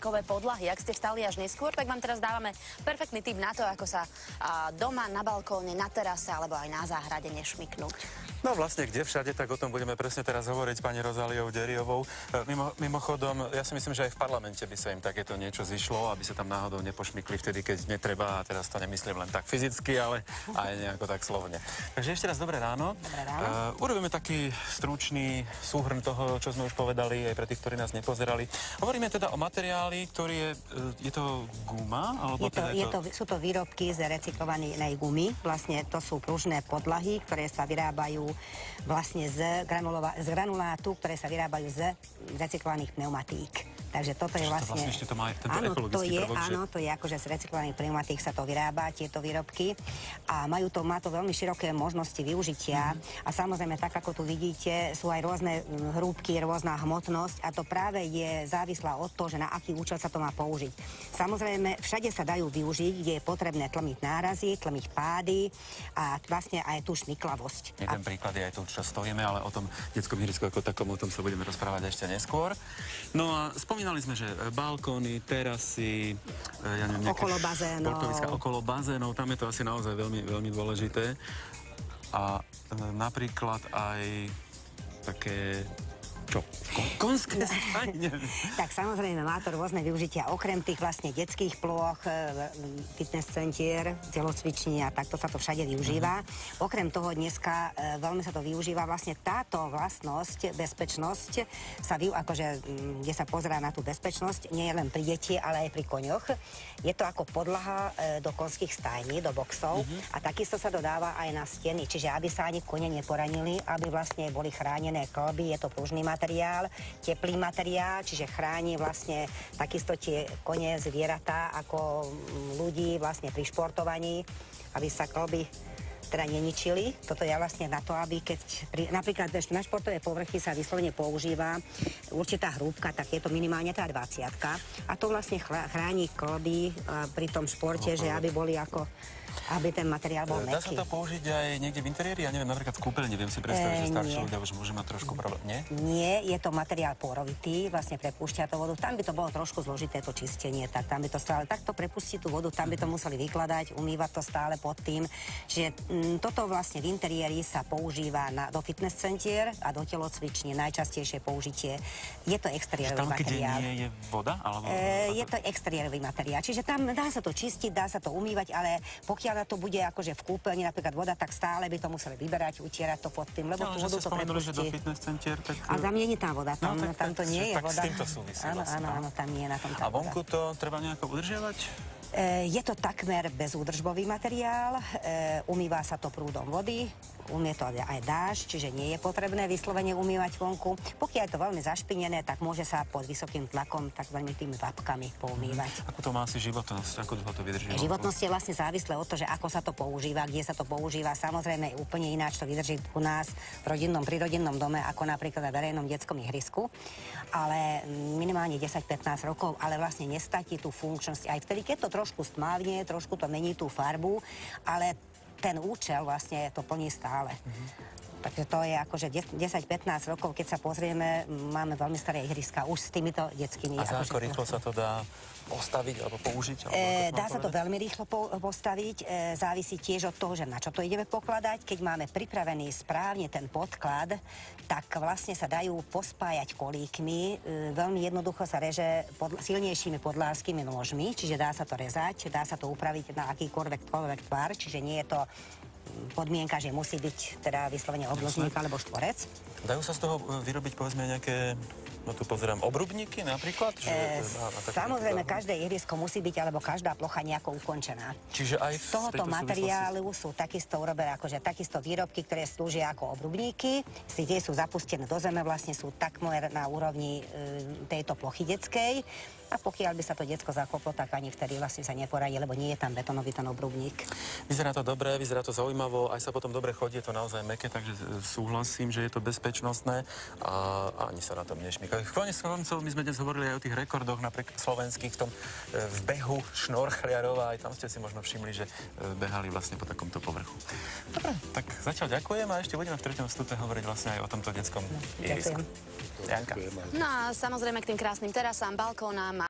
plastikové podlahy. Ak ste vstali až neskôr, tak vám teraz dávame perfektný tip na to, ako sa doma, na balkóne, na terase alebo aj na záhrade nešmyknúť. No vlastne, kde všade, tak o tom budeme presne teraz hovoriť s pani Rozáliou Deriovou. Mimochodom, ja si myslím, že aj v parlamente by sa im takéto niečo zišlo, aby sa tam náhodou nepošmykli vtedy, keď netreba. A teraz to nemyslím len tak fyzicky, ale aj nejako tak slovne. Takže ešte raz dobré ráno. Dobré ráno. Urobíme taký stručný súhrn toho, čo sme už povedali, aj pre tých, ktorí nás nepozerali. Hovoríme teda o materiáli, ktorý je to guma? Alebo Sú to výrobky z recyklovanej gumy. Vlastne to sú pružné podlahy, ktoré sa vyrábajú vlastne z granulátu, ktoré sa vyrábajú z recyklovaných pneumatík. Takže toto je vlastne... To má tento ekologický prvok, áno, to je akože z recyklovaných pneumatík sa to vyrába, tieto výrobky. A má to veľmi široké možnosti využitia. A samozrejme, tak ako tu vidíte, sú aj rôzne hrúbky, rôzna hmotnosť a to práve je závislá od toho, že na aký účel sa to má použiť. Samozrejme, všade sa dajú využiť, kde je potrebné tlmiť nárazy, tlmiť pády a vlastne aj tú šmyklavosť. Jeden príklad je aj tu, čo stojíme, ale o tom detskom ihrisku ako takom, o tom sa budeme rozprávať ešte neskôr. No a spomínali sme, že balkóny, terasy, ja neviem, okolo bazénov. Športoviska okolo bazénov, tam je to asi naozaj veľmi, veľmi dôležité. A napríklad aj také... Čo? Konské stane? Tak samozrejme má to rôzne využitia, okrem tých vlastne detských plôch, fitness centier, telocviční a takto sa to všade využíva. Okrem toho dneska veľmi sa to využíva, vlastne táto vlastnosť, bezpečnosť sa kde sa pozerá na tú bezpečnosť, nie je len pri deti, ale aj pri koňoch. Je to ako podlaha do konských stajní, do boxov a takisto sa dodáva aj na steny, čiže aby sa ani kone neporanili, aby vlastne boli chránené kĺby, je to pružný materiál, teplý materiál, čiže chráni vlastne takisto tie kone, zvieratá ako ľudí vlastne pri športovaní, aby sa kĺby teda neničili. Toto je vlastne na to, aby napríklad na športové povrchy sa vyslovene používa určitá hrúbka, tak je to minimálne tá 20-ka. A to vlastne chráni kĺby pri tom športe, že aby boli aby ten materiál bol mäkký. Dá sa to použiť aj niekde v interiéri? Ja neviem, napríklad v kúpeľni, viem si predstaviť, že starší ľudia už môže mať trošku problém, nie? Nie, je to materiál porovitý, vlastne prepúšťa to vodu. Tam by to bolo trošku zložité to čistenie, tak tam by to stále takto prepustí tú vodu, tam by to museli vykladať, umývať to stále pod tým. Čiže toto vlastne v interiéri sa používa do fitness centier a do telocvične, najčastejšie použitie. Je to exteriérový materiál. Tam, kde nie je voda? Alebo... je to exteriérový materiál, čiže tam dá sa to čistiť, dá sa to umývať, ale pokiaľ to bude akože v kúpeľni napríklad voda, tak stále by to museli vyberať, utierať to pod tým, lebo tú vodu to prepustí. Že do fitness centier, tak... A tam nie je tá voda, tam to nie je voda. Tak s týmto súvisí vlastne. Áno, tam nie je na tom tá voda. A vonku to treba nejako udržiavať? Je to takmer bezúdržbový materiál, umýva sa to prúdom vody, umie to aj dážď, čiže nie je potrebné vyslovene umývať vonku. Pokiaľ je to veľmi zašpinené, tak môže sa pod vysokým tlakom takzvanými tými vapkami poumývať. Ako to má asi životnosť? Ako dlho to vydrží? Životnosť je vlastne závislé od toho, že ako sa to používa, kde sa to používa. Samozrejme úplne ináč to vydrží u nás pri rodinnom dome, ako napríklad na verejnom detskom ihrisku. Ale minimálne 10-15 rokov, ale vlastne nestratí tú funkčnosť aj vtedy, keď to trošku stmavne, trošku to mení tú farbu, ale ten účel vlastne to plní stále. Takže to je akože 10-15 rokov, keď sa pozrieme, máme veľmi staré ihriska už s týmito detskými. A za ako rýchlo sa to dá postaviť alebo použiť? Dá sa to veľmi rýchlo postaviť, závisí tiež od toho, že na čo to ideme pokladať. Keď máme pripravený správne ten podklad, tak vlastne sa dajú pospájať kolíkmi. Veľmi jednoducho sa reže silnejšími podlážskými nožmi, čiže dá sa to rezať, dá sa to upraviť na akýkoľvek tvar, čiže nie je to podmienka, že musí byť teda vyslovene obložník alebo štvorec. Dajú sa z toho vyrobiť povedzme nejaké, no tu pozerám, obrubníky napríklad? Samozrejme, každé ihrisko musí byť, alebo každá plocha nejako ukončená. Čiže aj z tohoto materiálu sú takisto urobené, akože takisto výrobky, ktoré slúžia ako obrubníky. Tie sú zapustené do zeme, vlastne sú takmer na úrovni tejto plochy detskej. A pokiaľ by sa to decko zakoplo, tak ani vtedy vlastne sa neporadí, lebo nie je tam betónový ten obrubník. Vyzerá to dobre, vyzerá to zaujímavo, aj sa potom dobre chodí, je to naozaj mäkké, takže súhlasím, že je to bezpečnostné a ani sa na tom nešmýka. Konec koncov, my sme dnes hovorili aj o tých rekordoch napríklad slovenských v behu šnorchliarov a aj tam ste si možno všimli, že behali vlastne po takomto povrchu. Dobre, tak zatiaľ ďakujem a ešte budeme v treťom vstupe hovoriť vlastne aj o tomto detskom ihrisku. Janka. No a samozrejme k tým krásnym terasám, balkónám